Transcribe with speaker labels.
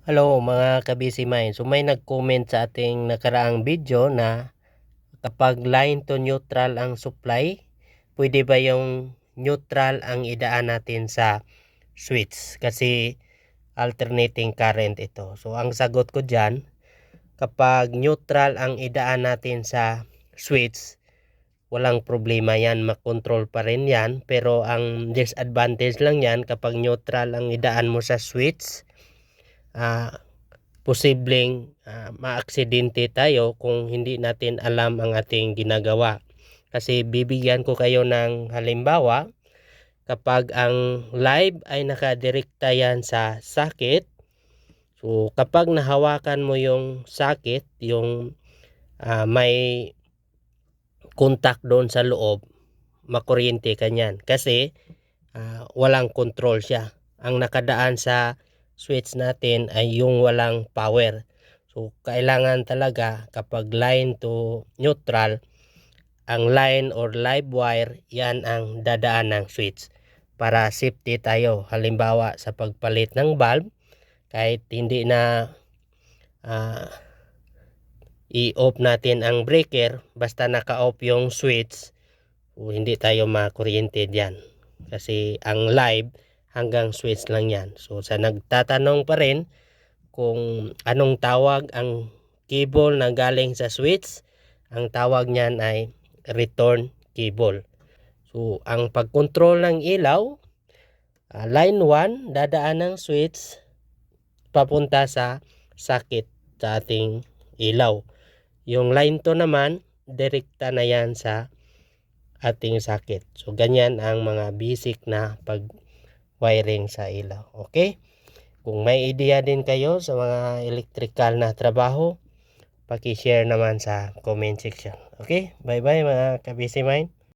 Speaker 1: Hello mga ka-busy mind. So may nag-comment sa ating nakaraang video na kapag line to neutral ang supply, pwede ba yung neutral ang idaan natin sa switch? Kasi alternating current ito. So ang sagot ko dyan, kapag neutral ang idaan natin sa switch, walang problema yan, makontrol pa rin yan. Pero ang disadvantage lang yan kapag neutral ang idaan mo sa switch, posibleng maaksidente tayo kung hindi natin alam ang ating ginagawa. Kasi bibigyan ko kayo ng halimbawa, kapag ang live ay nakadirekta yan sa socket, so kapag nahawakan mo yung socket, yung may contact doon sa loob, makuryente ka niyan. Kasi walang control siya. Ang nakadaan sa switch natin ay yung walang power. So kailangan talaga kapag line to neutral, ang line or live wire, yan ang dadaan ng switch para safety tayo. Halimbawa sa pagpalit ng bulb, kahit hindi na i-off natin ang breaker, basta naka-off yung switch, hindi tayo makuryente diyan. Kasi ang live hanggang switch lang yan. So sa nagtatanong pa rin kung anong tawag ang cable na galing sa switch, ang tawag niyan ay return cable. So ang pagkontrol ng ilaw, line 1 dadaan ng switch papunta sa socket sa ating ilaw. Yung line 2 naman, direkta na yan sa ating socket. So ganyan ang mga basic na pag-wiring sa ilaw. Okay? Kung may idea din kayo sa mga electrical na trabaho, paki-share naman sa comment section. Okay? Bye-bye mga ka-busy mind.